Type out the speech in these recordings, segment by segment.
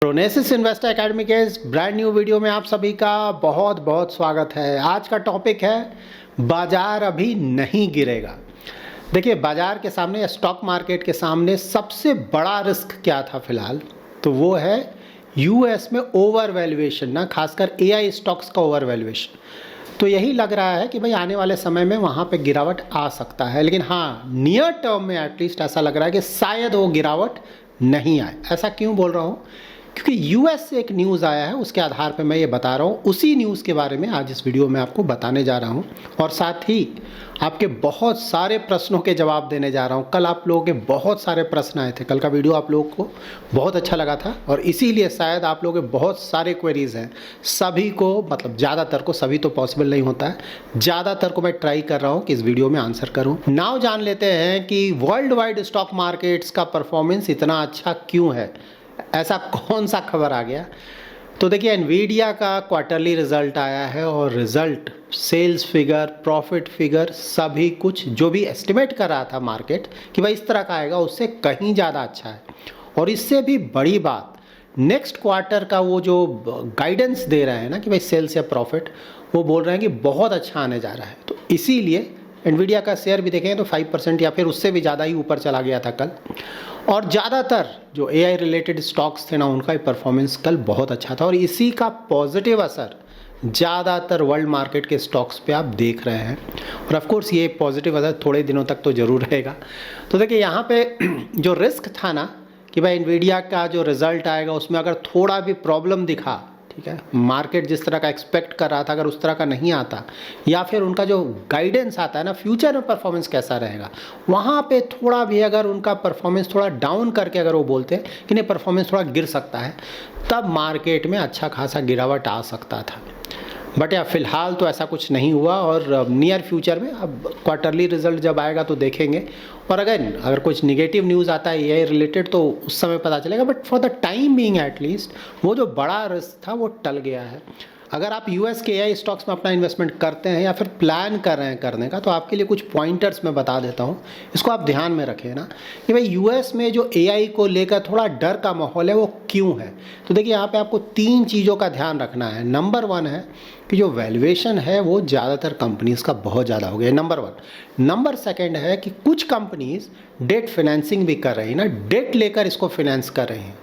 प्रोनेसिस investor academy के इस brand new video में आप सभी का बहुत बहुत स्वागत है। आज का टॉपिक है बाजार अभी नहीं गिरेगा। देखिए, बाजार के सामने या स्टॉक मार्केट के सामने सबसे बड़ा रिस्क क्या था फिलहाल, तो वो है यूएस में ओवर वैल्यूएशन ना, खासकर एआई स्टॉक्स का ओवर वैल्यूएशन। तो यही लग रहा है कि भाई आने वाले समय में वहाँ पे गिरावट आ सकता है, लेकिन हाँ नियर टर्म में एटलीस्ट ऐसा लग रहा है कि शायद वो गिरावट नहीं आए। ऐसा क्यों बोल रहा हूँ? क्योंकि यूएस से एक न्यूज़ आया है, उसके आधार पर मैं ये बता रहा हूँ। उसी न्यूज़ के बारे में आज इस वीडियो में आपको बताने जा रहा हूँ और साथ ही आपके बहुत सारे प्रश्नों के जवाब देने जा रहा हूँ। कल आप लोगों के बहुत सारे प्रश्न आए थे, कल का वीडियो आप लोगों को बहुत अच्छा लगा था और इसीलिए शायद आप लोगों के बहुत सारे क्वेरीज़ हैं। सभी को, मतलब ज़्यादातर को, सभी तो पॉसिबल नहीं होता है, ज़्यादातर को मैं ट्राई कर रहा हूँ कि इस वीडियो में आंसर करूँ। नाउ जान लेते हैं कि वर्ल्ड वाइड स्टॉक मार्केट्स का परफॉर्मेंस इतना अच्छा क्यों है, ऐसा कौन सा खबर आ गया। तो देखिए, एनवीडिया का क्वार्टरली रिजल्ट आया है और result, sales figure, profit figure, सभी कुछ जो भी एस्टिमेट कर रहा था मार्केट कि भाई इस तरह का आएगा, उससे कहीं ज़्यादा अच्छा है। और इससे भी बड़ी बात, नेक्स्ट क्वार्टर का वो जो गाइडेंस दे रहे हैं ना कि भाई सेल्स या प्रॉफिट, वो बोल रहे हैं कि बहुत अच्छा आने जा रहा है। तो इसीलिए एनवीडिया का शेयर भी देखेंगे तो 5% या फिर उससे भी ज़्यादा ही ऊपर चला गया था कल। और ज़्यादातर जो एआई रिलेटेड स्टॉक्स थे ना, उनका ही परफॉर्मेंस कल बहुत अच्छा था और इसी का पॉजिटिव असर ज़्यादातर वर्ल्ड मार्केट के स्टॉक्स पे आप देख रहे हैं। और ऑफ कोर्स ये पॉजिटिव असर थोड़े दिनों तक तो ज़रूर रहेगा। तो देखिए, यहाँ पे जो रिस्क था ना कि भाई एनवीडिया का जो रिज़ल्ट आएगा उसमें अगर थोड़ा भी प्रॉब्लम दिखा, ठीक है, मार्केट जिस तरह का एक्सपेक्ट कर रहा था अगर उस तरह का नहीं आता, या फिर उनका जो गाइडेंस आता है ना फ्यूचर में परफॉर्मेंस कैसा रहेगा, वहाँ पे थोड़ा भी अगर उनका परफॉर्मेंस थोड़ा डाउन करके अगर वो बोलते हैं कि नहीं परफॉर्मेंस थोड़ा गिर सकता है, तब मार्केट में अच्छा खासा गिरावट आ सकता था। बट या फिलहाल तो ऐसा कुछ नहीं हुआ और नियर फ्यूचर में अब क्वार्टरली रिजल्ट जब आएगा तो देखेंगे। और अगर कुछ निगेटिव न्यूज़ आता है एआई रिलेटेड तो उस समय पता चलेगा। But for the time being at least वो जो बड़ा रिस्क था वो टल गया है। अगर आप यूएस के एआई स्टॉक्स में अपना इन्वेस्टमेंट करते हैं या फिर प्लान कर रहे हैं करने का, तो आपके लिए कुछ पॉइंटर्स मैं बता देता हूँ। इसको आप ध्यान में रखें ना कि भाई यूएस में जो एआई को लेकर थोड़ा डर का माहौल है वो क्यों है। तो देखिए, यहाँ पे आपको 3 चीज़ों का ध्यान रखना है। नंबर 1 है कि जो वैल्यूएशन है वो ज़्यादातर कंपनीज़ का बहुत ज़्यादा हो गया, नंबर 1। नंबर 2 है कि कुछ कंपनीज़ डेट फाइनेंसिंग भी कर रही है ना, डेट लेकर इसको फाइनेंस कर रही हैं।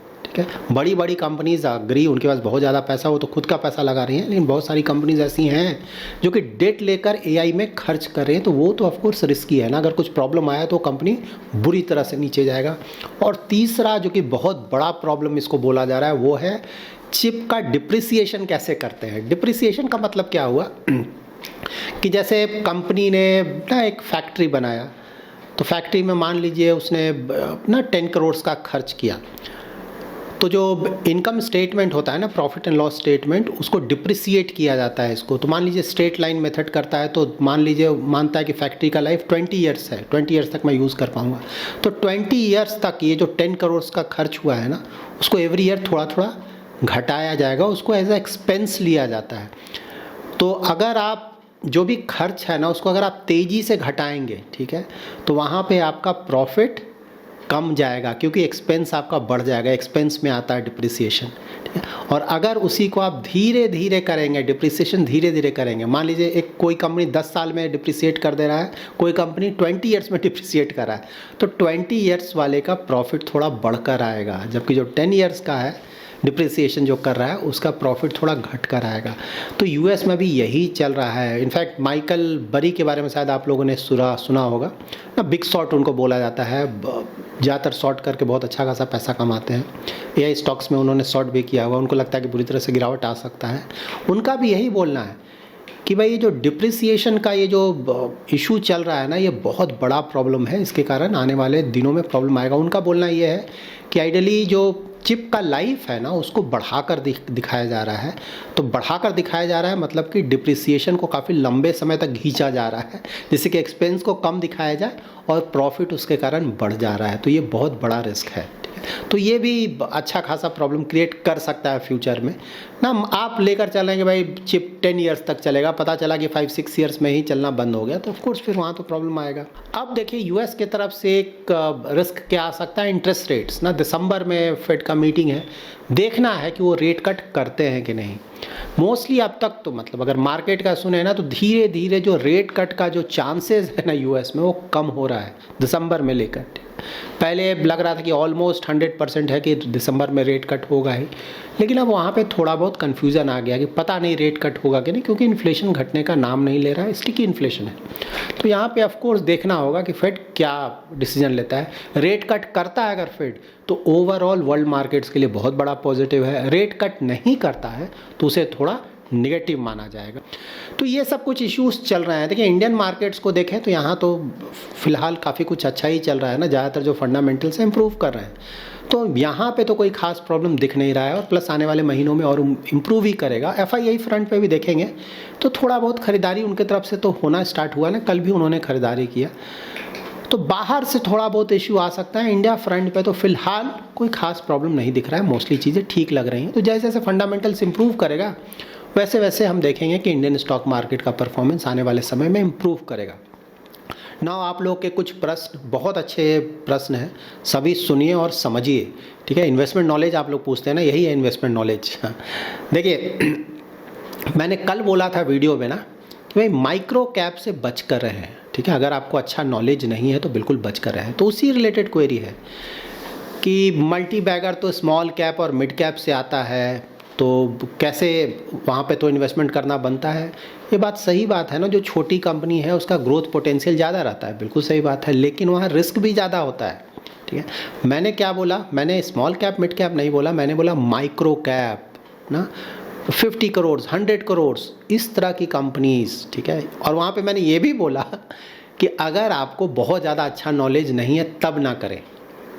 बड़ी बड़ी कंपनीज अग्री, उनके पास बहुत ज़्यादा पैसा, वो तो खुद का पैसा लगा रही हैं, लेकिन बहुत सारी कंपनीज ऐसी हैं जो कि डेट लेकर एआई में खर्च कर रहे हैं। तो वो तो ऑफकोर्स रिस्की है ना, अगर कुछ प्रॉब्लम आया तो कंपनी बुरी तरह से नीचे जाएगा। और तीसरा जो कि बहुत बड़ा प्रॉब्लम इसको बोला जा रहा है वो है चिप का डिप्रिसिएशन कैसे करते हैं। डिप्रिसिएशन का मतलब क्या हुआ कि जैसे कंपनी ने ना एक फैक्ट्री बनाया, तो फैक्ट्री में मान लीजिए उसने ना 10 करोड़ का खर्च किया, तो जो इनकम स्टेटमेंट होता है ना, प्रॉफिट एंड लॉस स्टेटमेंट, उसको डिप्रिसिएट किया जाता है इसको। तो मान लीजिए स्ट्रेट लाइन मेथड करता है, तो मानता है कि फैक्ट्री का लाइफ 20 ईयर्स है, 20 ईयर्स तक मैं यूज़ कर पाऊँगा। तो 20 ईयर्स तक ये जो 10 करोड़ का खर्च हुआ है ना, उसको एवरी ईयर थोड़ा थोड़ा घटाया जाएगा, उसको एज ए एक्सपेंस लिया जाता है। तो अगर आप जो भी खर्च है ना उसको अगर आप तेज़ी से घटाएंगे, ठीक है, तो वहाँ पे आपका प्रॉफिट कम जाएगा क्योंकि एक्सपेंस आपका बढ़ जाएगा। एक्सपेंस में आता है डिप्रिसिएशन, ठीक है। और अगर उसी को आप धीरे धीरे करेंगे, डिप्रिसिएशन धीरे धीरे करेंगे, मान लीजिए एक कोई कंपनी 10 साल में डिप्रिसिएट कर दे रहा है, कोई कंपनी 20 ईयर्स में डिप्रिसिएट कर रहा है, तो 20 ईयर्स वाले का प्रॉफिट थोड़ा बढ़कर आएगा, जबकि जो 10 ईयर्स का है डिप्रिसिएशन जो कर रहा है उसका प्रॉफिट थोड़ा घट कर आएगा। तो यूएस में भी यही चल रहा है। इनफैक्ट माइकल बरी के बारे में शायद आप लोगों ने सुना होगा ना, बिग शॉट उनको बोला जाता है। ज़्यादातर शॉर्ट करके बहुत अच्छा खासा पैसा कमाते हैं। एआई स्टॉक्स में उन्होंने शॉर्ट भी किया हुआ, उनको लगता है कि बुरी तरह से गिरावट आ सकता है। उनका भी यही बोलना है कि भाई ये जो डिप्रिसिएशन का ये जो इशू चल रहा है ना, ये बहुत बड़ा प्रॉब्लम है, इसके कारण आने वाले दिनों में प्रॉब्लम आएगा। उनका बोलना ये है कि आइडियली जो चिप का लाइफ है ना उसको बढ़ाकर दिखाया जा रहा है। तो बढ़ाकर दिखाया जा रहा है मतलब कि डिप्रिसिएशन को काफ़ी लंबे समय तक खींचा जा रहा है, जिससे कि एक्सपेंस को कम दिखाया जाए और प्रॉफिट उसके कारण बढ़ जा रहा है। तो ये बहुत बड़ा रिस्क है, ठीक है। तो ये भी अच्छा खासा प्रॉब्लम क्रिएट कर सकता है फ्यूचर में ना। आप लेकर चलेंगे भाई चिप 10 ईयर्स तक चलेगा, पता चला कि 5-6 ईयर्स में ही चलना बंद हो गया, तो ऑफकोर्स फिर वहाँ तो प्रॉब्लम आएगा। अब देखिए यूएस की तरफ से एक रिस्क क्या आ सकता है, इंटरेस्ट रेट्स ना। दिसंबर में फेड का मीटिंग है, देखना है कि वो रेट कट करते हैं कि नहीं। मोस्टली अब तक तो मतलब अगर मार्केट का सुने ना तो धीरे धीरे जो रेट कट का जो चांसेस है ना यूएस में वो कम हो रहा है दिसंबर में लेकर। पहले लग रहा था कि ऑलमोस्ट 100% है कि दिसंबर में रेट कट होगा ही, लेकिन अब वहाँ पे थोड़ा बहुत कन्फ्यूज़न आ गया कि पता नहीं रेट कट होगा कि नहीं, क्योंकि इन्फ्लेशन घटने का नाम नहीं ले रहा है, स्टिकी इन्फ्लेशन है। तो यहाँ पे ऑफ कोर्स देखना होगा कि फेड क्या डिसीजन लेता है। रेट कट करता है अगर फेड तो ओवरऑल वर्ल्ड मार्केट्स के लिए बहुत बड़ा पॉजिटिव है, रेट कट नहीं करता है तो उसे थोड़ा निगेटिव माना जाएगा। तो ये सब कुछ इश्यूज चल रहे हैं। देखिए इंडियन मार्केट्स को देखें तो यहाँ तो फिलहाल काफ़ी कुछ अच्छा ही चल रहा है ना, ज़्यादातर जो फंडामेंटल्स हैं इम्प्रूव कर रहे हैं, तो यहाँ पे तो कोई खास प्रॉब्लम दिख नहीं रहा है, और प्लस आने वाले महीनों में और इम्प्रूव ही करेगा। एफआईआई फ्रंट पे भी देखेंगे तो थोड़ा बहुत खरीदारी उनके तरफ से तो होना स्टार्ट हुआ ना, कल भी उन्होंने खरीदारी किया, तो बाहर से थोड़ा बहुत इश्यू आ सकता है। इंडिया फ्रंट पे तो फिलहाल कोई खास प्रॉब्लम नहीं दिख रहा है, मोस्टली चीज़ें ठीक लग रही हैं। तो जैसे जैसे फंडामेंटल्स इम्प्रूव करेगा वैसे वैसे हम देखेंगे कि इंडियन स्टॉक मार्केट का परफॉर्मेंस आने वाले समय में इम्प्रूव करेगा। नाउ आप लोग के कुछ प्रश्न, बहुत अच्छे प्रश्न हैं, सभी सुनिए और समझिए, ठीक है। इन्वेस्टमेंट नॉलेज आप लोग पूछते हैं ना, यही है इन्वेस्टमेंट नॉलेज। देखिए मैंने कल बोला था वीडियो में ना कि भाई माइक्रो कैप से बच कर रहे हैं, ठीक है। अगर आपको अच्छा नॉलेज नहीं है तो बिल्कुल बच कर रहे हैं। तो उसी रिलेटेड क्वेरी है कि मल्टी बैगर तो स्मॉल कैप और मिड कैप से आता है, तो कैसे वहाँ पे तो इन्वेस्टमेंट करना बनता है। ये बात सही बात है ना, जो छोटी कंपनी है उसका ग्रोथ पोटेंशियल ज़्यादा रहता है, बिल्कुल सही बात है, लेकिन वहाँ रिस्क भी ज़्यादा होता है, ठीक है। मैंने क्या बोला, मैंने स्मॉल कैप मिड कैप नहीं बोला, मैंने बोला माइक्रो कैप ना, 50 करोड़ 100 करोड़ इस तरह की कंपनीज़, ठीक है। और वहाँ पे मैंने ये भी बोला कि अगर आपको बहुत ज़्यादा अच्छा नॉलेज नहीं है तब ना करें।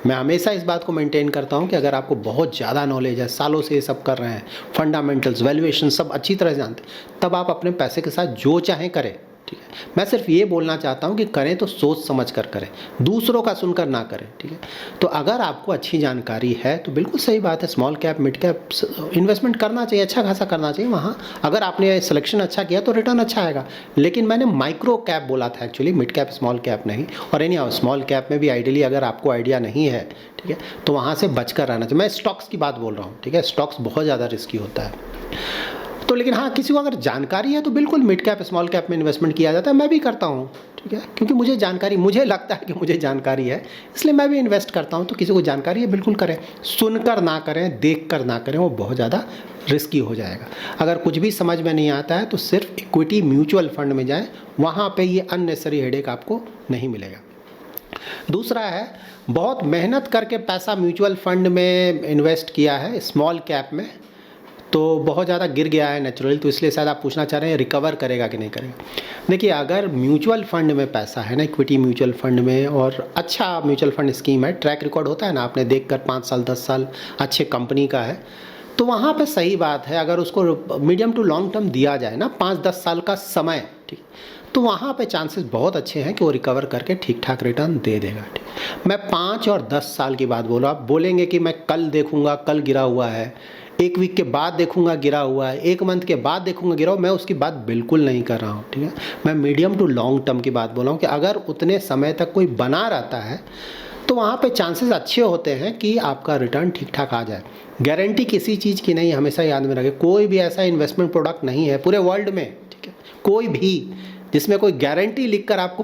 मैं हमेशा इस बात को मेंटेन करता हूँ कि अगर आपको बहुत ज़्यादा नॉलेज है, सालों से ये सब कर रहे हैं, फंडामेंटल्स वैल्यूएशन सब अच्छी तरह से जानते हैं, तब आप अपने पैसे के साथ जो चाहें करें, ठीक है। मैं सिर्फ ये बोलना चाहता हूँ कि करें तो सोच समझ कर करें, दूसरों का सुनकर ना करें, ठीक है। तो अगर आपको अच्छी जानकारी है तो बिल्कुल सही बात है, small cap mid cap investment करना चाहिए, अच्छा खासा करना चाहिए। वहाँ अगर आपने सिलेक्शन अच्छा किया तो रिटर्न अच्छा आएगा। लेकिन मैंने माइक्रो कैप बोला था actually, mid cap small cap नहीं। और एनी स्मॉल कैप में भी आइडियली अगर आपको आइडिया नहीं है, ठीक है, तो वहाँ से बचकर रहना चाहिए। मैं स्टॉक्स की बात बोल रहा हूँ, ठीक है। स्टॉक्स बहुत ज़्यादा रिस्की होता है तो, लेकिन हाँ किसी को अगर जानकारी है तो बिल्कुल मिड कैप स्मॉल कैप में इन्वेस्टमेंट किया जाता है, मैं भी करता हूँ, ठीक है। क्योंकि मुझे जानकारी, मुझे लगता है कि मुझे जानकारी है इसलिए मैं भी इन्वेस्ट करता हूँ। तो किसी को जानकारी है बिल्कुल करें, सुनकर ना करें, देख कर ना करें, वो बहुत ज़्यादा रिस्की हो जाएगा। अगर कुछ भी समझ में नहीं आता है तो सिर्फ इक्विटी म्यूचुअल फंड में जाएँ, वहाँ पर ये अननेसेसरी हेडेक आपको नहीं मिलेगा। दूसरा है, बहुत मेहनत करके पैसा म्यूचुअल फंड में इन्वेस्ट किया है स्मॉल कैप में, तो बहुत ज़्यादा गिर गया है नेचुरली, तो इसलिए शायद आप पूछना चाह रहे हैं रिकवर करेगा कि नहीं करेगा। देखिए अगर म्यूचुअल फंड में पैसा है ना, इक्विटी म्यूचुअल फंड में, और अच्छा म्यूचुअल फंड स्कीम है, ट्रैक रिकॉर्ड होता है ना, आपने देख कर 5 साल 10 साल अच्छे कंपनी का है, तो वहाँ पे सही बात है। अगर उसको मीडियम टू लॉन्ग टर्म दिया जाए ना, 5-10 साल का समय, ठीक, तो वहाँ पे चांसेस बहुत अच्छे हैं कि वो रिकवर करके ठीक ठाक रिटर्न दे देगा, ठीक। मैं 5 और 10 साल की बात बोल रहा हूँ। आप बोलेंगे कि मैं कल देखूँगा, कल गिरा हुआ है, 1 वीक के बाद देखूंगा गिरा हुआ है, 1 मंथ के बाद देखूंगा गिरा हुआ, मैं उसकी बात बिल्कुल नहीं कर रहा हूँ, ठीक है। मैं मीडियम टू लॉन्ग टर्म की बात बोल रहा हूँ कि अगर उतने समय तक कोई बना रहता है तो वहाँ पे चांसेस अच्छे होते हैं कि आपका रिटर्न ठीक ठाक आ जाए। गारंटी किसी चीज़ की नहीं, हमेशा याद में रखें। कोई भी ऐसा इन्वेस्टमेंट प्रोडक्ट नहीं है पूरे वर्ल्ड में, ठीक है, कोई भी जिसमें कोई गारंटी लिख कर आपको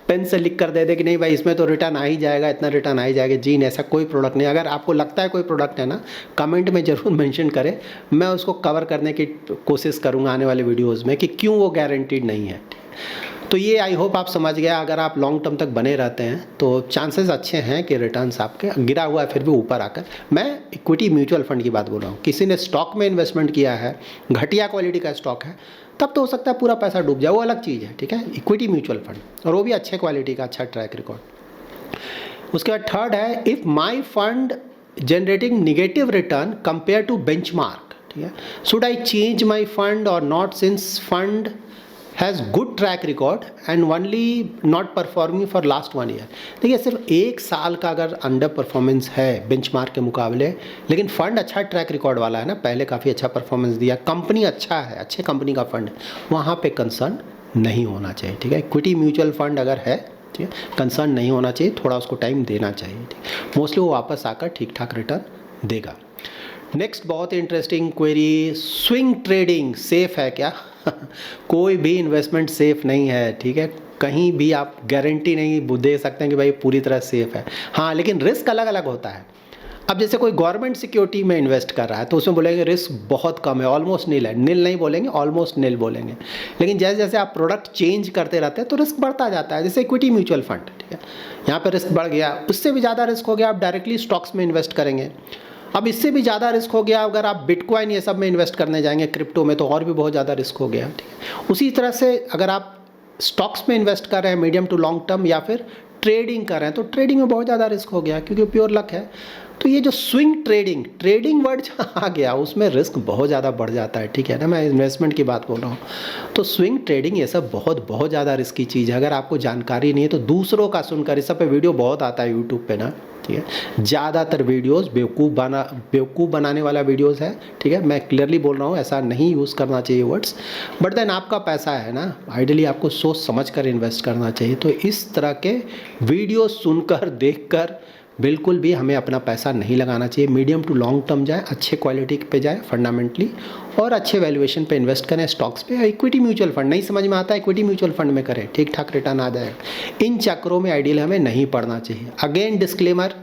पेन से लिख कर दे दे कि नहीं भाई इसमें तो रिटर्न आ ही जाएगा, इतना रिटर्न आ ही जाएगा। जी नहीं, ऐसा कोई प्रोडक्ट नहीं। अगर आपको लगता है कोई प्रोडक्ट है ना, कमेंट में ज़रूर मेंशन करें, मैं उसको कवर करने की कोशिश करूँगा आने वाले वीडियोज़ में कि क्यों वो गारंटीड नहीं है। तो ये आई होप आप समझ गए। अगर आप लॉन्ग टर्म तक बने रहते हैं तो चांसेस अच्छे हैं कि रिटर्न्स आपके, गिरा हुआ है फिर भी ऊपर आकर। मैं इक्विटी म्यूचुअल फंड की बात बोल रहा हूँ। किसी ने स्टॉक में इन्वेस्टमेंट किया है, घटिया क्वालिटी का स्टॉक है, तब तो हो सकता है पूरा पैसा डूब जाए, वो अलग चीज़ है, ठीक है। इक्विटी म्यूचुअल फंड, और वो भी अच्छे क्वालिटी का, अच्छा ट्रैक रिकॉर्ड। उसके बाद थर्ड है, if my fund generating negative return compare to benchmark, ठीक है, should I change my fund और not, since fund has good track record and only not performing for last 1 year. देखिए सिर्फ 1 साल का अगर अंडर परफॉर्मेंस है बेंचमार्क के मुकाबले, लेकिन फंड अच्छा ट्रैक रिकॉर्ड वाला है ना, पहले काफ़ी अच्छा परफॉर्मेंस दिया, कंपनी अच्छा है, अच्छे कंपनी का फंड, वहाँ पे कंसर्न नहीं होना चाहिए, ठीक है। इक्विटी म्यूचुअल फंड अगर है, ठीक है, कंसर्न नहीं होना चाहिए, थोड़ा उसको टाइम देना चाहिए, ठीक। मोस्टली वो वापस आकर ठीक ठाक रिटर्न देगा। नेक्स्ट बहुत ही interesting query, swing trading safe है क्या? कोई भी इन्वेस्टमेंट सेफ नहीं है, ठीक है। कहीं भी आप गारंटी नहीं दे सकते हैं कि भाई पूरी तरह सेफ है। हाँ, लेकिन रिस्क अलग अलग होता है। अब जैसे कोई गवर्नमेंट सिक्योरिटी में इन्वेस्ट कर रहा है तो उसमें बोलेंगे रिस्क बहुत कम है, ऑलमोस्ट नील है। नील नहीं बोलेंगे, ऑलमोस्ट नील बोलेंगे। लेकिन जैसे जैसे आप प्रोडक्ट चेंज करते रहते हैं तो रिस्क बढ़ता जाता है। जैसे इक्विटी म्यूचुअल फंड, ठीक है, यहाँ पर रिस्क बढ़ गया, उससे भी ज़्यादा रिस्क हो गया आप डायरेक्टली स्टॉक्स में इन्वेस्ट करेंगे। अब इससे भी ज़्यादा रिस्क हो गया अगर आप बिटकॉइन ये सब में इन्वेस्ट करने जाएंगे, क्रिप्टो में, तो और भी बहुत ज़्यादा रिस्क हो गया, ठीक है। उसी तरह से अगर आप स्टॉक्स में इन्वेस्ट कर रहे हैं मीडियम टू लॉन्ग टर्म, या फिर ट्रेडिंग कर रहे हैं, तो ट्रेडिंग में बहुत ज़्यादा रिस्क हो गया क्योंकि प्योर लक है। तो ये जो स्विंग ट्रेडिंग वर्ड आ गया, उसमें रिस्क बहुत ज़्यादा बढ़ जाता है, ठीक है ना। मैं इन्वेस्टमेंट की बात बोल रहा हूँ। तो स्विंग ट्रेडिंग ये सब बहुत ज़्यादा रिस्की चीज़ है। अगर आपको जानकारी नहीं है तो दूसरों का सुनकर, इस सब पे वीडियो बहुत आता है यूट्यूब पे ना, ठीक है। ज़्यादातर वीडियोस बेवकूफ़ बनाने वाला वीडियोस है, ठीक है। मैं क्लियरली बोल रहा हूँ, ऐसा नहीं यूज़ करना चाहिए वर्ड्स। बट देन आपका पैसा है ना, आइडियली आपको सोच समझ कर इन्वेस्ट करना चाहिए। तो इस तरह के वीडियो सुनकर, देखकर बिल्कुल भी हमें अपना पैसा नहीं लगाना चाहिए। मीडियम टू लॉन्ग टर्म जाए, अच्छे क्वालिटी पे जाए फंडामेंटली, और अच्छे वैल्यूएशन पे इन्वेस्ट करें स्टॉक्स पे। इक्विटी म्यूचुअल फंड नहीं समझ में आता है, इक्विटी म्यूचुअल फंड में करें, ठीक ठाक रिटर्न आ जाएगा। इन चक्रों में आइडियल हमें नहीं पड़ना चाहिए। अगेन डिस्क्लेमर,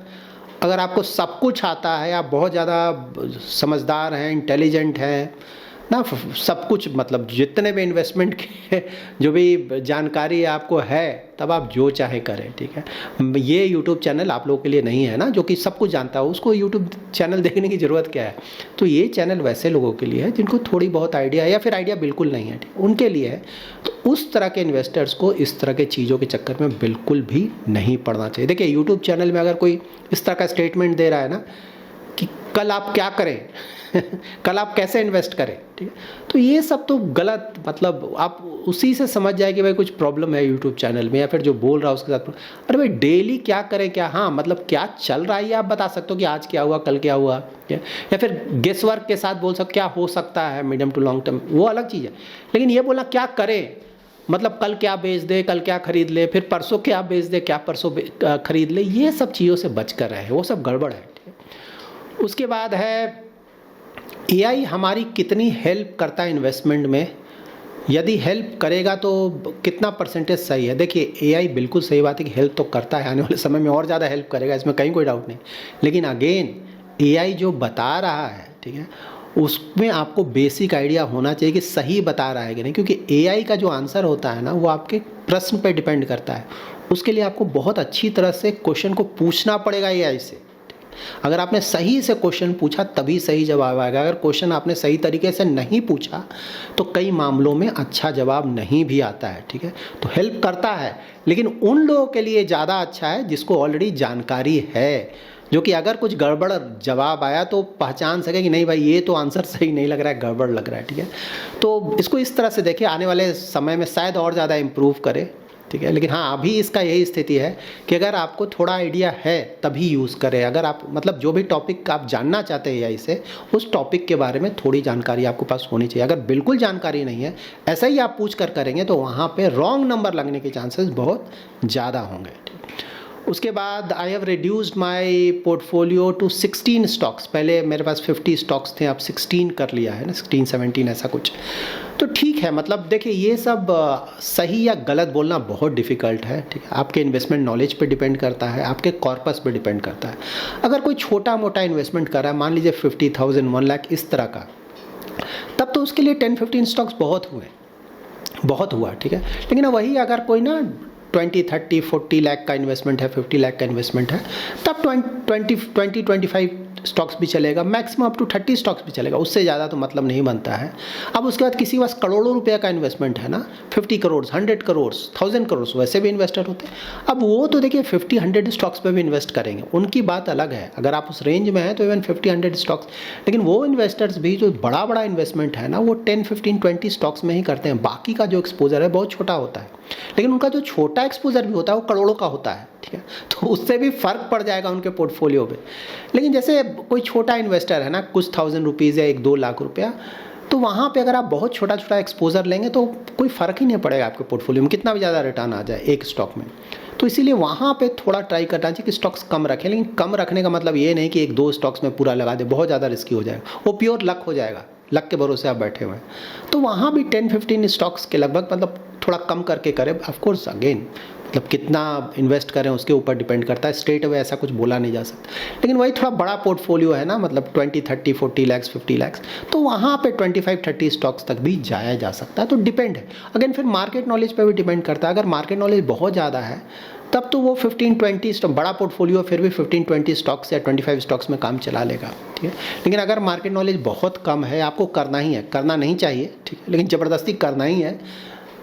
अगर आपको सब कुछ आता है, आप बहुत ज़्यादा समझदार हैं, इंटेलिजेंट हैं ना, सब कुछ मतलब जितने भी इन्वेस्टमेंट के जो भी जानकारी आपको है, तब आप जो चाहे करें, ठीक है। ये यूट्यूब चैनल आप लोगों के लिए नहीं है ना, जो कि सब कुछ जानता हो, उसको यूट्यूब चैनल देखने की ज़रूरत क्या है। तो ये चैनल वैसे लोगों के लिए है जिनको थोड़ी बहुत आइडिया है या फिर आइडिया बिल्कुल नहीं है, ठीक, उनके लिए है। तो उस तरह के इन्वेस्टर्स को इस तरह के चीज़ों के चक्कर में बिल्कुल भी नहीं पड़ना चाहिए। देखिए यूट्यूब चैनल में अगर कोई इस तरह का स्टेटमेंट दे रहा है ना कि कल आप क्या करें कल आप कैसे इन्वेस्ट करें, ठीक है, तो ये सब तो गलत, मतलब आप उसी से समझ जाए कि भाई कुछ प्रॉब्लम है यूट्यूब चैनल में, या फिर जो बोल रहा है उसके साथ। अरे भाई डेली क्या करें, क्या, हाँ मतलब क्या चल रहा है ये आप बता सकते हो कि आज क्या हुआ, कल क्या हुआ, या फिर गेस वर्क के साथ बोल सकते क्या हो सकता है मीडियम टू लॉन्ग टर्म, वो अलग चीज़ है। लेकिन ये बोलना क्या करें, मतलब कल क्या बेच दे, कल क्या खरीद ले, फिर परसों क्या बेच दे, क्या परसों खरीद ले, ये सब चीज़ों से बच कर रहे, वो सब गड़बड़ है, ठीक है। उसके बाद है एआई हमारी कितनी हेल्प करता है इन्वेस्टमेंट में, यदि हेल्प करेगा तो कितना परसेंटेज सही है। देखिए एआई बिल्कुल सही बात है कि हेल्प तो करता है, आने वाले समय में और ज़्यादा हेल्प करेगा, इसमें कहीं कोई डाउट नहीं। लेकिन अगेन एआई जो बता रहा है, ठीक है, उसमें आपको बेसिक आइडिया होना चाहिए कि सही बता रहा है कि नहीं, क्योंकि एआई का जो आंसर होता है ना, वो आपके प्रश्न पे डिपेंड करता है। उसके लिए आपको बहुत अच्छी तरह से क्वेश्चन को पूछना पड़ेगा एआई से। अगर आपने सही से क्वेश्चन पूछा तभी सही जवाब आएगा। अगर क्वेश्चन आपने सही तरीके से नहीं पूछा तो कई मामलों में अच्छा जवाब नहीं भी आता है, ठीक है। तो हेल्प करता है, लेकिन उन लोगों के लिए ज़्यादा अच्छा है जिसको ऑलरेडी जानकारी है, जो कि अगर कुछ गड़बड़ जवाब आया तो पहचान सके कि नहीं भाई ये तो आंसर सही नहीं लग रहा है, गड़बड़ लग रहा है, ठीक है। तो इसको इस तरह से देखिए, आने वाले समय में शायद और ज़्यादा इम्प्रूव करे, ठीक है। लेकिन हाँ, अभी इसका यही स्थिति है कि अगर आपको थोड़ा आइडिया है तभी यूज़ करें। अगर आप मतलब जो भी टॉपिक आप जानना चाहते हैं एआई से, उस टॉपिक के बारे में थोड़ी जानकारी आपके पास होनी चाहिए। अगर बिल्कुल जानकारी नहीं है, ऐसा ही आप पूछ कर करेंगे तो वहाँ पे रॉन्ग नंबर लगने के चांसेस बहुत ज़्यादा होंगे। उसके बाद I have reduced my portfolio to 16 stocks. पहले मेरे पास 50 स्टॉक्स थे, अब 16 कर लिया है ना, 16-17 ऐसा कुछ। तो ठीक है, मतलब देखिए ये सब सही या गलत बोलना बहुत डिफ़िकल्ट है, ठीक है। आपके इन्वेस्टमेंट नॉलेज पे डिपेंड करता है, आपके कॉर्पस पे डिपेंड करता है। अगर कोई छोटा मोटा इन्वेस्टमेंट कर रहा है, मान लीजिए 50,000, 1 लाख इस तरह का, तब तो उसके लिए 10-15 स्टॉक्स बहुत हुआ, ठीक है। लेकिन वही अगर कोई ना 20-30-40 लाख का इन्वेस्टमेंट है, 50 लाख का इन्वेस्टमेंट है, तब 20-25 स्टॉक्स भी चलेगा, मैक्सिमम अप टू 30 स्टॉक्स भी चलेगा, उससे ज़्यादा तो मतलब नहीं बनता है। अब उसके बाद किसी के पास करोड़ों रुपये का इन्वेस्टमेंट है ना, 50 करोड़, 100 करोड़, 1000 करोड़, वैसे भी इन्वेस्टर होते हैं। अब वो तो देखिए 50-100 स्टॉक्स पे भी इन्वेस्ट करेंगे, उनकी बात अलग है। अगर आप उस रेंज में हैं तो इवन 50-100 स्टॉक्स, लेकिन वो इन्वेस्टर्स भी जो बड़ा बड़ा इन्वेस्टमेंट है ना, वो 10-15-20 स्टॉक्स में ही करते हैं। बाकी का जो एक्सपोजर है बहुत छोटा होता है, लेकिन उनका जो छोटा एक्सपोजर भी होता है वो करोड़ों का होता है, ठीक है। तो उससे भी फ़र्क पड़ जाएगा उनके पोर्टफोलियो पे। लेकिन जैसे कोई छोटा इन्वेस्टर है ना, कुछ 1000 रुपीज़ या 1-2 लाख रुपया, तो वहाँ पे अगर आप बहुत छोटा छोटा एक्सपोजर लेंगे तो कोई फ़र्क ही नहीं पड़ेगा आपके पोर्टफोलियो में, कितना भी ज़्यादा रिटर्न आ जाए एक स्टॉक में। तो इसीलिए वहाँ पे थोड़ा ट्राई करना चाहिए कि स्टॉक्स कम रखें, लेकिन कम रखने का मतलब ये नहीं कि 1-2 स्टॉक्स में पूरा लगा दे, बहुत ज़्यादा रिस्की हो जाएगा, वो प्योर लक हो जाएगा, लक के भरोसे आप बैठे हुए हैं। तो वहाँ भी 10-15 स्टॉक्स के लगभग, मतलब थोड़ा कम करके करें। ऑफ कोर्स अगेन मतलब कितना इन्वेस्ट करें उसके ऊपर डिपेंड करता है, स्ट्रेट अवे ऐसा कुछ बोला नहीं जा सकता। लेकिन वही थोड़ा बड़ा पोर्टफोलियो है ना, मतलब 20-30-40 लैक्स, 50 लैक्स, तो वहाँ पे 25-30 स्टॉक्स तक भी जाया जा सकता है। तो डिपेंड है, अगेन फिर मार्केट नॉलेज पे भी डिपेंड करता है। अगर मार्केट नॉलेज बहुत ज़्यादा है तब तो वो 15-20 बड़ा पोर्टफोलियो फिर भी 15-20 स्टॉक्स या 25 स्टॉक्स में काम चला लेगा, ठीक है। लेकिन अगर मार्केट नॉलेज बहुत कम है, आपको करना ही है, करना नहीं चाहिए, ठीक है, लेकिन ज़बरदस्ती करना ही है,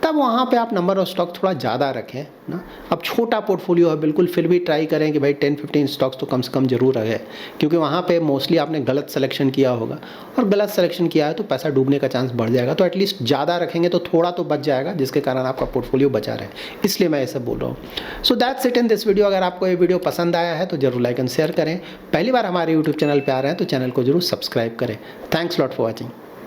तब वहाँ पे आप नंबर ऑफ स्टॉक थोड़ा ज़्यादा रखें ना। अब छोटा पोर्टफोलियो है बिल्कुल, फिर भी ट्राई करें कि भाई 10-15 स्टॉक्स तो कम से कम जरूर रहे, क्योंकि वहाँ पे मोस्टली आपने गलत सिलेक्शन किया होगा, और गलत सिलेक्शन किया है तो पैसा डूबने का चांस बढ़ जाएगा। तो एटलीस्ट ज़्यादा रखेंगे तो थोड़ा तो बच जाएगा, जिसके कारण आपका पोर्टफोलियो बचा रहे, इसलिए मैं ये सब बोल रहा हूँ। So that's it in this video. अगर आपको ये वीडियो पसंद आया है तो जरूर लाइक एंड शेयर करें। पहली बार हमारे यूट्यूब चैनल पर आ रहे हैं तो चैनल को जरूर सब्सक्राइब करें। Thanks lot for watching.